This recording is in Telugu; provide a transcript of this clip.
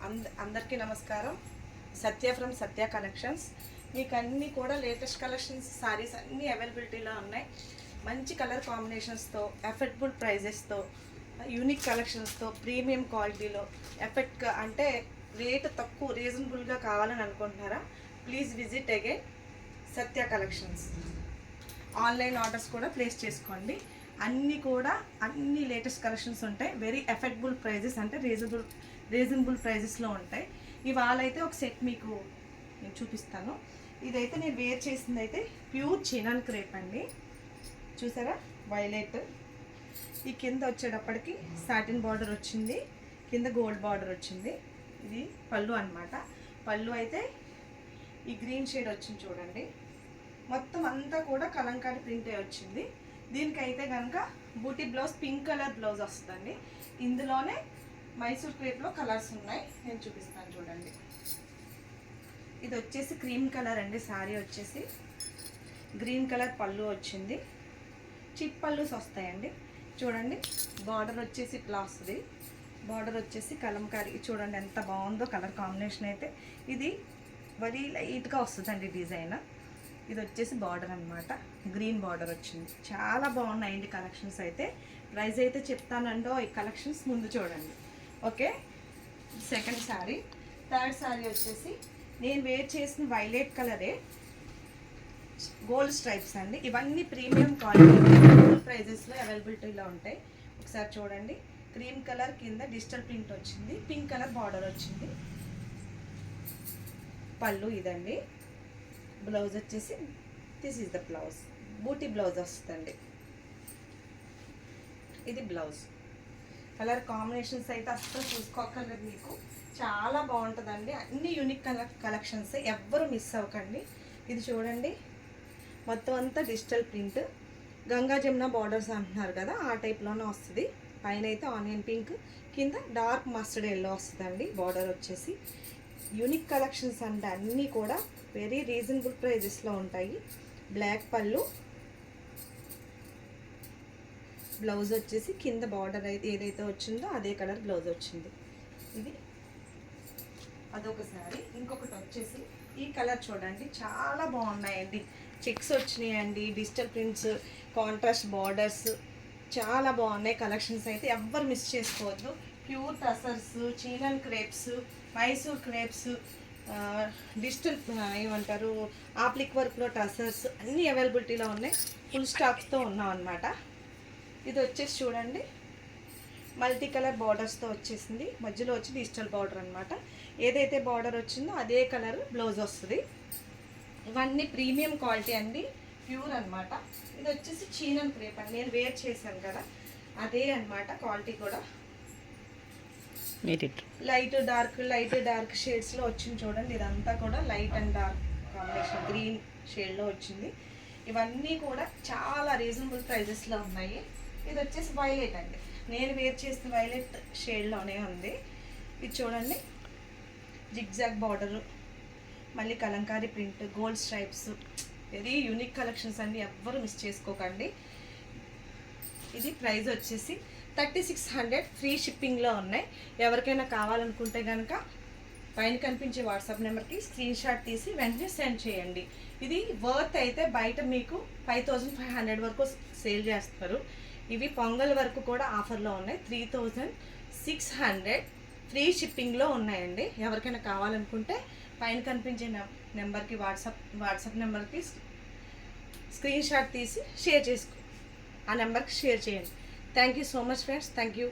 అందరికీ నమస్కారం. సత్య ఫ్రమ్ సత్య కలెక్షన్స్. మీకు అన్నీ కూడా లేటెస్ట్ కలెక్షన్స్ సారీస్ అన్నీ అవైలబిలిటీలో ఉన్నాయి. మంచి కలర్ కాంబినేషన్స్తో, ఎఫర్డబుల్ ప్రైజెస్తో, యూనిక్ కలెక్షన్స్తో, ప్రీమియం క్వాలిటీలో, ఎఫెక్ట్గా అంటే రేటు తక్కువ రీజనబుల్గా కావాలని అనుకుంటున్నారా? Please visit again Satya collections. Online orders కూడా ప్లేస్ చేసుకోండి. అన్ని లేటెస్ట్ కలెక్షన్స్ ఉంటాయి. వెరీ ఎఫెక్టబుల్ ప్రైజెస్ అంటే రీజనబుల్ ప్రైజెస్లో ఉంటాయి. ఇవాళ అయితే ఒక సెట్ మీకు నేను చూపిస్తాను. ఇదైతే నేను వేర్ చేసింది అయితే ప్యూర్ చినాన్ క్రేప్ అండి. చూసారా, వైలెట్. ఈ కింద వచ్చేటప్పటికి సాటిన్ బార్డర్ వచ్చింది, కింద గోల్డ్ బార్డర్ వచ్చింది. ఇది పళ్ళు అన్నమాట. పళ్ళు అయితే ఈ గ్రీన్ షేడ్ వచ్చింది చూడండి. మొత్తం అంతా కూడా కలంకారీ ప్రింటే వచ్చింది. దీనికైతే కనుక బూటీ బ్లౌజ్, పింక్ కలర్ బ్లౌజ్ వస్తుందండి. ఇందులోనే మైసూర్ క్రేప్లో కలర్స్ ఉన్నాయి, నేను చూపిస్తాను చూడండి. ఇది వచ్చేసి క్రీమ్ కలర్ అండి. శారీ వచ్చేసి గ్రీన్ కలర్ పళ్ళు వచ్చింది. చిప్ పళ్ళుస్ వస్తాయండి. చూడండి, బార్డర్ వచ్చేసి ఇట్లా వస్తుంది. బార్డర్ వచ్చేసి కలంకారీ. చూడండి ఎంత బాగుందో కలర్ కాంబినేషన్ అయితే. ఇది వెరీ లైట్గా వస్తుందండి డిజైన్. ఇది వచ్చేసి బార్డర్ అనమాట, గ్రీన్ బార్డర్ వచ్చింది. చాలా బాగున్నాయండి కలెక్షన్స్ అయితే. ప్రైస్ అయితే చెప్తానండో. ఈ కలెక్షన్స్ ముందు చూడండి. Okay, second sari. Third sari వచ్చేసి నేను వేర్ చేసిన వైలెట్ కలరే, గోల్డ్ స్ట్రైప్స్ అండి. ఇవన్నీ ప్రీమియం క్వాలిటీ, ప్రైజెస్లో అవైలబిలిటీలో ఉంటాయి. ఒకసారి చూడండి. క్రీమ్ కలర్ కింద డిజిటల్ ప్రింట్ వచ్చింది, పింక్ కలర్ బార్డర్ వచ్చింది. పళ్ళు ఇదండి. బ్లౌజ్ వచ్చేసి దిస్ ఈజ్ ద బ్లౌజ్, బూటీ బ్లౌజ్ వస్తుందండి. ఇది బ్లౌజ్. కలర్ కాంబినేషన్స్ అయితే అస్సలు చూసుకోకర్లేదు, మీకు చాలా బాగుంటుందండి. అన్ని యూనిక్ కలెక్షన్స్, ఎవ్వరు మిస్ అవ్వకండి. ఇది చూడండి, మొత్తం అంతా digital print, Ganga Jamuna borders అంటున్నారు కదా, ఆ టైప్లోనే వస్తుంది. పైన అయితే ఆనియన్ పింక్, కింద డార్క్ మస్టర్డ్ ఎల్లో వస్తుందండి. బార్డర్ వచ్చేసి యూనిక్ కలెక్షన్స్ అంటే అన్నీ కూడా వెరీ రీజనబుల్ ప్రైజెస్లో ఉంటాయి. బ్లాక్ పళ్ళు, బ్లౌజ్ వచ్చేసి కింద బార్డర్ అయితే ఏదైతే వచ్చిందో అదే కలర్ బ్లౌజ్ వచ్చింది. ఇది అదొక శారీ. ఇంకొకటి వచ్చేసి ఈ కలర్ చూడండి, చాలా బాగున్నాయండి. చెక్స్ వచ్చినాయండి, డిజిటల్ ప్రింట్స్, కాంట్రాస్ట్ బార్డర్స్, చాలా బాగున్నాయి కలెక్షన్స్ అయితే. ఎవ్వరు మిస్ చేసుకోవద్దు. Pure tussars, chinon crepes, Mysore crepes, digital ఏమంటారు ఆప్లిక్ వర్క్లో టసర్స్ అన్నీ అవైలబిలిటీలో ఉన్నాయి. ఫుల్ స్టాక్స్తో ఉన్నాం అనమాట. ఇది వచ్చేసి చూడండి, మల్టీ కలర్ బార్డర్స్తో వచ్చేసింది. మధ్యలో వచ్చి డిజిటల్ బార్డర్ అనమాట. ఏదైతే బార్డర్ వచ్చిందో అదే కలర్ బ్లౌజ్ వస్తుంది. ఇవన్నీ ప్రీమియం క్వాలిటీ అండి, ప్యూర్ అనమాట. ఇది వచ్చేసి చీనన్ క్రేప్ అండి. నేను వేర్ చేశాను కదా, అదే అనమాట క్వాలిటీ కూడా. లైట్ డార్క్ షేడ్స్లో వచ్చింది చూడండి. ఇదంతా కూడా light and dark combination green షేడ్లో వచ్చింది. ఇవన్నీ కూడా చాలా రీజనబుల్ ప్రైజెస్లో ఉన్నాయి. ఇది వచ్చేసి వైలెట్ అండి. నేను వేర్ చేసిన వైలెట్ షేడ్లోనే ఉంది. ఇది చూడండి, జిగ్జాగ్ బార్డరు, మళ్ళీ Kalamkari print, gold stripes, very unique collections అండి. ఎవ్వరు మిస్ చేసుకోకండి. ఇది ప్రైస్ వచ్చేసి 3600, ఫ్రీ షిప్పింగ్లో ఉన్నాయి. ఎవరికైనా కావాలనుకుంటే కనుక పైన కనిపించే వాట్సాప్ నెంబర్కి స్క్రీన్ షాట్ తీసి వెంటనే సెండ్ చేయండి. ఇది వర్త్ అయితే బయట మీకు 5500 వరకు సేల్ చేస్తారు. ఇవి పొంగల్ వరకు కూడా ఆఫర్లో ఉన్నాయి. 3600 ఫ్రీ షిప్పింగ్లో ఉన్నాయండి. ఎవరికైనా కావాలనుకుంటే పైన కనిపించే నెంబర్కి వాట్సాప్ నెంబర్కి స్క్రీన్ షాట్ తీసి షేర్ చేసుకో, ఆ నెంబర్కి షేర్ చేయండి. Thank you so much friends. Thank you.